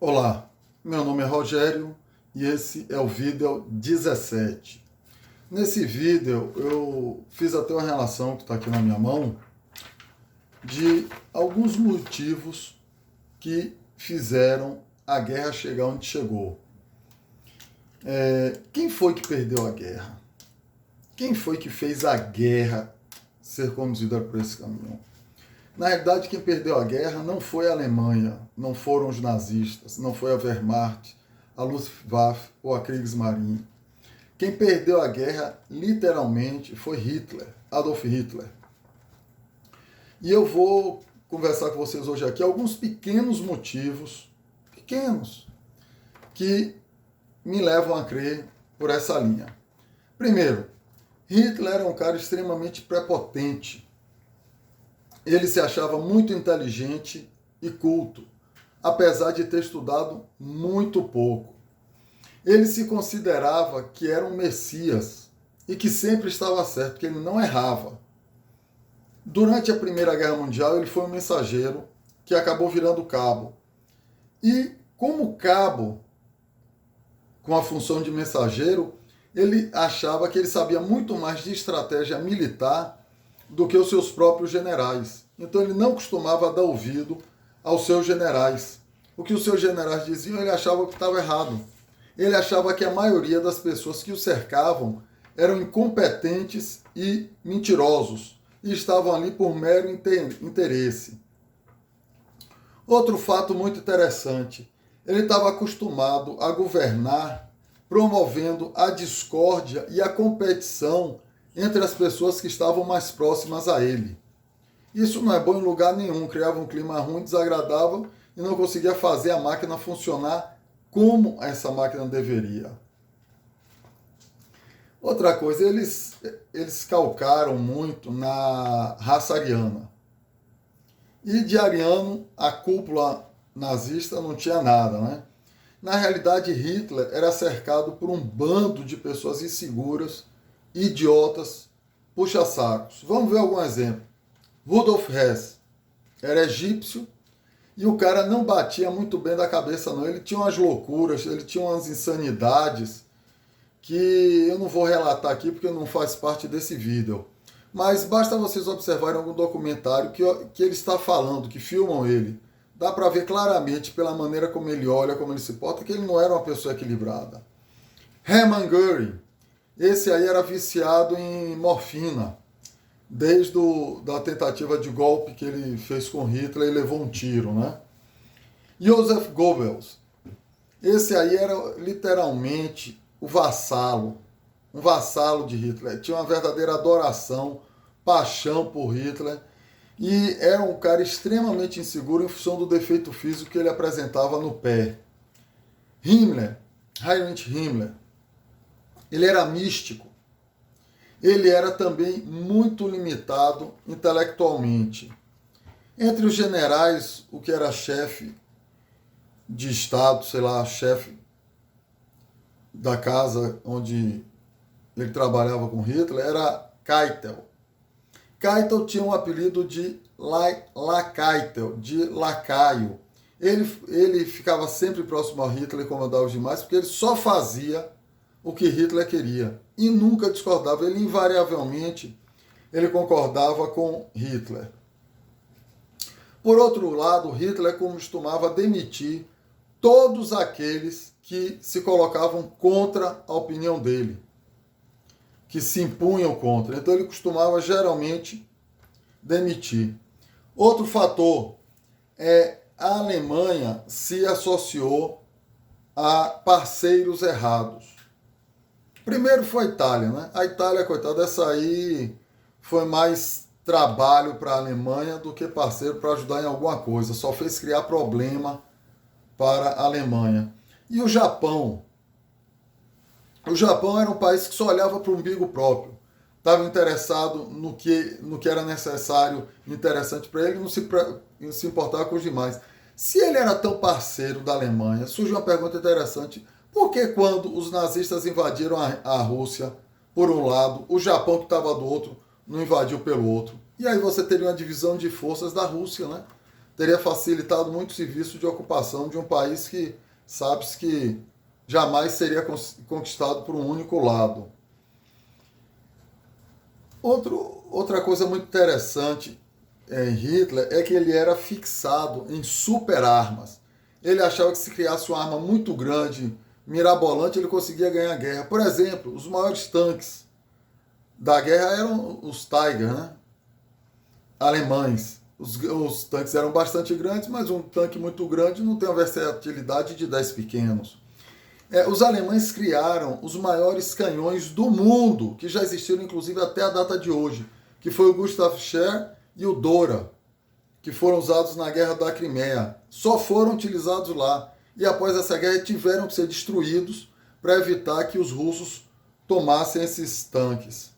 Olá, meu nome é Rogério e esse é o vídeo 17. Nesse vídeo eu fiz até uma relação que está aqui na minha mão de alguns motivos que fizeram a guerra chegar onde chegou. Quem foi que perdeu a guerra? Quem foi que fez a guerra ser conduzida por esse caminho? Na realidade, quem perdeu a guerra não foi a Alemanha, não foram os nazistas, não foi a Wehrmacht, a Luftwaffe ou a Kriegsmarine. Quem perdeu a guerra, literalmente, foi Hitler, Adolf Hitler. E eu vou conversar com vocês hoje aqui alguns pequenos motivos, que me levam a crer por essa linha. Primeiro, Hitler era um cara extremamente prepotente. Ele se achava muito inteligente e culto, apesar de ter estudado muito pouco. Ele se considerava que era um Messias e que sempre estava certo, que ele não errava. Durante a Primeira Guerra Mundial, ele foi um mensageiro que acabou virando cabo. E, como cabo, com a função de mensageiro, ele achava que ele sabia muito mais de estratégia militar do que os seus próprios generais. Então ele não costumava dar ouvido aos seus generais. O que os seus generais diziam, ele achava que estava errado. Ele achava que a maioria das pessoas que o cercavam eram incompetentes e mentirosos e estavam ali por mero interesse. Outro fato muito interessante, ele estava acostumado a governar promovendo a discórdia e a competição entre as pessoas que estavam mais próximas a ele. Isso não é bom em lugar nenhum, criava um clima ruim, desagradável e não conseguia fazer a máquina funcionar como essa máquina deveria. Outra coisa, eles calcaram muito na raça ariana. E de ariano, a cúpula nazista não tinha nada, né? Na realidade, Hitler era cercado por um bando de pessoas inseguras, idiotas, puxa-sacos. Vamos ver algum exemplo. Rudolf Hess era egípcio e o cara não batia muito bem da cabeça, não. Ele tinha umas loucuras, ele tinha umas insanidades que eu não vou relatar aqui porque não faz parte desse vídeo. Mas basta vocês observarem algum documentário que ele está falando, que filmam ele. Dá para ver claramente pela maneira como ele olha, como ele se porta, que ele não era uma pessoa equilibrada. Hermann Göring, esse aí era viciado em morfina. Desde a tentativa de golpe que ele fez com Hitler, ele levou um tiro, né? Joseph Goebbels, esse aí era literalmente o vassalo, um vassalo de Hitler. Tinha uma verdadeira adoração, paixão por Hitler. E era um cara extremamente inseguro em função do defeito físico que ele apresentava no pé. Himmler, Heinrich Himmler, ele era místico. Ele era também muito limitado intelectualmente. Entre os generais, o que era chefe de Estado, sei lá, chefe da casa onde ele trabalhava com Hitler, era Keitel. Keitel tinha um apelido de Lakeitel, de lacaio. Ele ficava sempre próximo a Hitler e comandava os demais, porque ele só fazia o que Hitler queria e nunca discordava. Ele invariavelmente concordava com Hitler. Por outro lado, Hitler costumava demitir todos aqueles que se colocavam contra a opinião dele, que se impunham contra. Então ele costumava geralmente demitir. Outro fator é a Alemanha se associou a parceiros errados. Primeiro foi a Itália, né? A Itália, coitada, essa aí foi mais trabalho para a Alemanha do que parceiro para ajudar em alguma coisa. Só fez criar problema para a Alemanha. E o Japão? O Japão era um país que só olhava para o umbigo próprio. Estava interessado no que era necessário, interessante para ele, e não se importava com os demais. Se ele era tão parceiro da Alemanha, surge uma pergunta interessante. Por que quando os nazistas invadiram a Rússia, por um lado, o Japão que estava do outro, não invadiu pelo outro? E aí você teria uma divisão de forças da Rússia, né? teria facilitado muito o serviço de ocupação de um país que sabe-se que jamais seria conquistado por um único lado. Outra coisa muito interessante em Hitler é que ele era fixado em super armas. Ele achava que se criasse uma arma muito grande, mirabolante, ele conseguia ganhar a guerra. Por exemplo, os maiores tanques da guerra eram os Tiger, né? Alemães. Os tanques eram bastante grandes, mas um tanque muito grande não tem a versatilidade de 10 pequenos. Os alemães criaram os maiores canhões do mundo, que já existiram inclusive até a data de hoje, que foi o Gustav Scher e o Dora, que foram usados na Guerra da Crimeia. Só foram utilizados lá. E após essa guerra tiveram que ser destruídos para evitar que os russos tomassem esses tanques.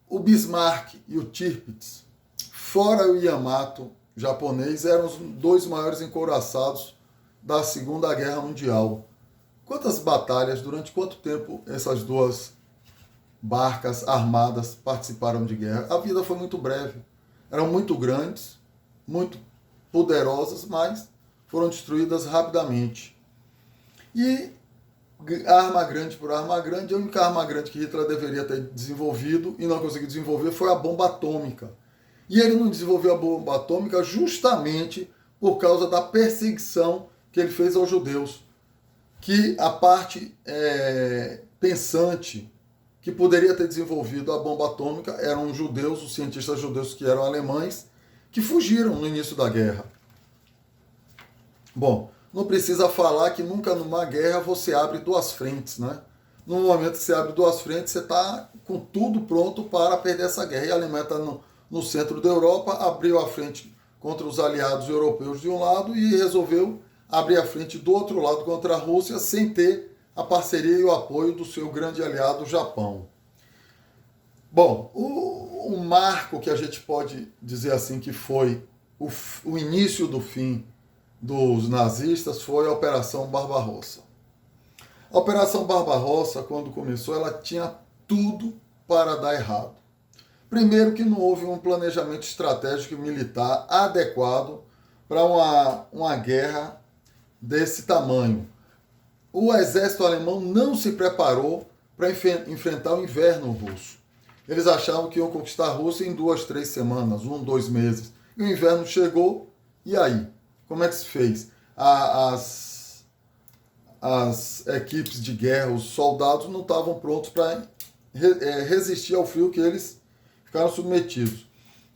O Bismarck e o Tirpitz, fora o Yamato japonês, eram os dois maiores encouraçados da Segunda Guerra Mundial. Quantas batalhas, durante quanto tempo essas duas barcas armadas participaram de guerra? A vida foi muito breve. Eram muito grandes, muito poderosas, mas foram destruídas rapidamente. E arma grande por arma grande, a única arma grande que Hitler deveria ter desenvolvido e não conseguiu desenvolver foi a bomba atômica. E ele não desenvolveu a bomba atômica justamente por causa da perseguição que ele fez aos judeus. Que a parte pensante que poderia ter desenvolvido a bomba atômica eram os judeus, os cientistas judeus que eram alemães, que fugiram no início da guerra. Bom, não precisa falar que nunca numa guerra você abre duas frentes, né? No momento que você abre duas frentes, você está com tudo pronto para perder essa guerra. E a Alemanha está no centro da Europa, abriu a frente contra os aliados europeus de um lado e resolveu abrir a frente do outro lado contra a Rússia sem ter a parceria e o apoio do seu grande aliado, o Japão. Bom, o marco que a gente pode dizer assim que foi o início do fim dos nazistas foi a Operação Barbarossa. A Operação Barbarossa, quando começou, ela tinha tudo para dar errado. Primeiro que não houve um planejamento estratégico e militar adequado para uma guerra desse tamanho. O exército alemão não se preparou para enfrentar o inverno russo. Eles achavam que iam conquistar a Rússia em 2, 3 semanas, 1, 2 meses. E o inverno chegou, e aí? Como é que se fez? As equipes de guerra, os soldados não estavam prontos para resistir ao frio que eles ficaram submetidos.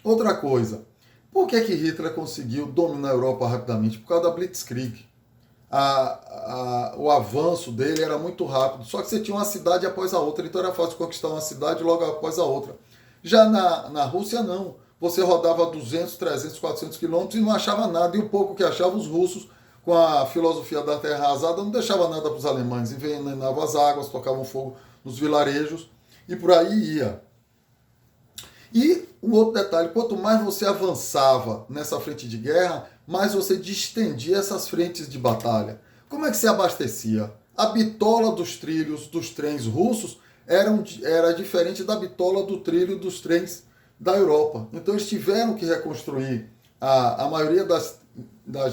Outra coisa, por que Hitler conseguiu dominar a Europa rapidamente? Por causa da Blitzkrieg. O avanço dele era muito rápido, só que você tinha uma cidade após a outra, então era fácil conquistar uma cidade logo após a outra. Já na Rússia, não. Você rodava 200, 300, 400 quilômetros e não achava nada, e o pouco que achava, os russos, com a filosofia da terra arrasada, não deixava nada para os alemães, envenenavam as águas, tocavam fogo nos vilarejos, e por aí ia. E um outro detalhe, quanto mais você avançava nessa frente de guerra, mais você distendia essas frentes de batalha. Como é que se abastecia? A bitola dos trilhos dos trens russos era diferente da bitola do trilho dos trens da Europa. Então eles tiveram que reconstruir a maioria das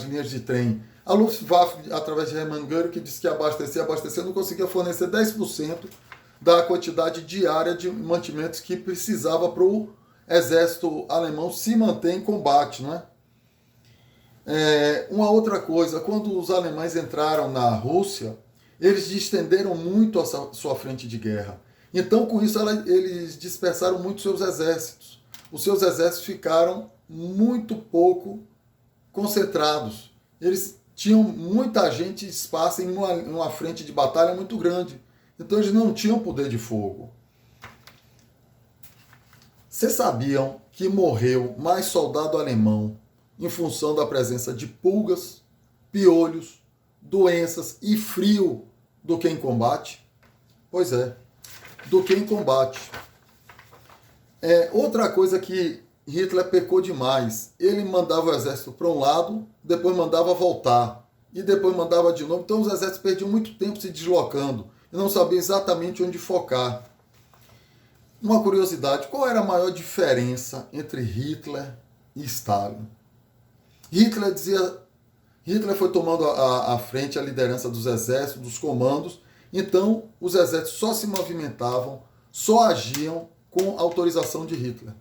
linhas de trem. A Luftwaffe, através de Hermann Göring, que disse que abastecer, não conseguia fornecer 10% da quantidade diária de mantimentos que precisava para o exército alemão se manter em combate, né? Uma outra coisa, quando os alemães entraram na Rússia, eles distenderam muito a sua frente de guerra. Então, com isso, eles dispersaram muito seus exércitos. Os seus exércitos ficaram muito pouco concentrados. Eles tinham muita gente e espaço em uma frente de batalha muito grande. Então, eles não tinham poder de fogo. Vocês sabiam que morreu mais soldado alemão em função da presença de pulgas, piolhos, doenças e frio do que em combate? Pois é, do que em combate. Outra coisa que Hitler pecou demais, ele mandava o exército para um lado, depois mandava voltar, e depois mandava de novo, então os exércitos perdiam muito tempo se deslocando, e não sabiam exatamente onde focar. Uma curiosidade, qual era a maior diferença entre Hitler e Stalin. Hitler foi tomando à frente a liderança dos exércitos, dos comandos, então os exércitos só se movimentavam, só agiam com autorização de Hitler.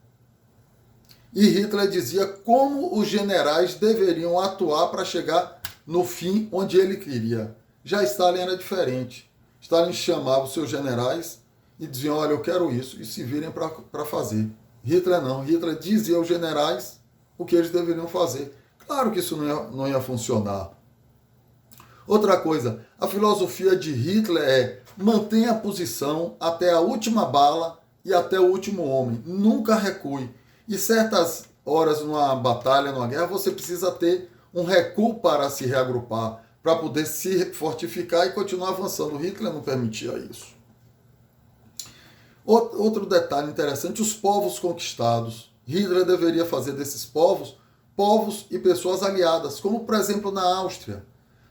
E Hitler dizia como os generais deveriam atuar para chegar no fim onde ele queria. Já Stalin era diferente. Stalin chamava os seus generais e dizia, olha, eu quero isso, e se virem para fazer. Hitler não. Hitler dizia aos generais o que eles deveriam fazer. Claro que isso não ia funcionar. Outra coisa, a filosofia de Hitler é mantenha a posição até a última bala e até o último homem. Nunca recue. E certas horas numa batalha, numa guerra, você precisa ter um recuo para se reagrupar, para poder se fortificar e continuar avançando. Hitler não permitia isso. Outro detalhe interessante, os povos conquistados. Hitler deveria fazer desses povos e pessoas aliadas, como por exemplo na Áustria.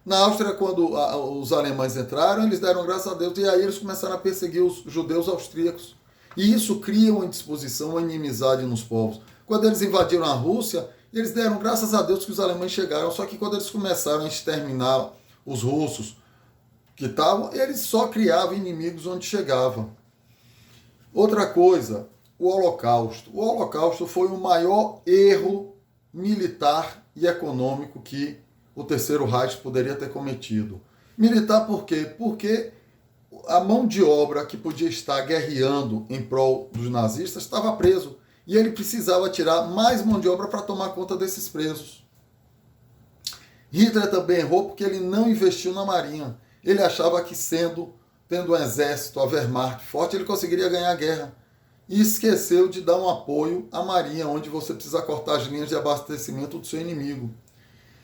Na Áustria, quando os alemães entraram, eles deram graças a Deus e aí eles começaram a perseguir os judeus austríacos. E isso cria uma indisposição, uma inimizade nos povos. Quando eles invadiram a Rússia, eles deram graças a Deus que os alemães chegaram, só que quando eles começaram a exterminar os russos que estavam, eles só criavam inimigos onde chegavam. Outra coisa, o Holocausto. O Holocausto foi o maior erro militar e econômico que o Terceiro Reich poderia ter cometido. Militar por quê? Porque a mão de obra que podia estar guerreando em prol dos nazistas estava preso. E ele precisava tirar mais mão de obra para tomar conta desses presos. Hitler também errou porque ele não investiu na marinha. Ele achava que tendo um exército, a Wehrmacht forte, ele conseguiria ganhar a guerra. E esqueceu de dar um apoio à marinha, onde você precisa cortar as linhas de abastecimento do seu inimigo.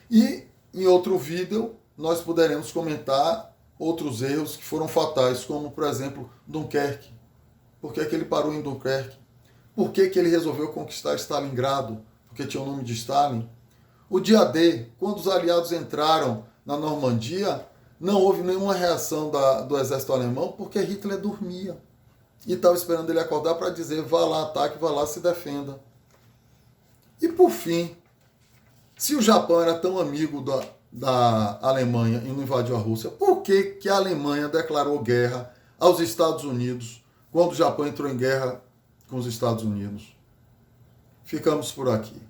E em outro vídeo, nós poderemos comentar outros erros que foram fatais, como, por exemplo, Dunkerque. Por que ele parou em Dunkerque? Por que ele resolveu conquistar Stalingrado? Porque tinha o nome de Stalin. O dia D, quando os aliados entraram na Normandia, não houve nenhuma reação do exército alemão, porque Hitler dormia. E estava esperando ele acordar para dizer, vá lá, ataque, vá lá, se defenda. E por fim, se o Japão era tão amigo da Alemanha e não invadiu a Rússia, por que a Alemanha declarou guerra aos Estados Unidos quando o Japão entrou em guerra com os Estados Unidos? Ficamos por aqui.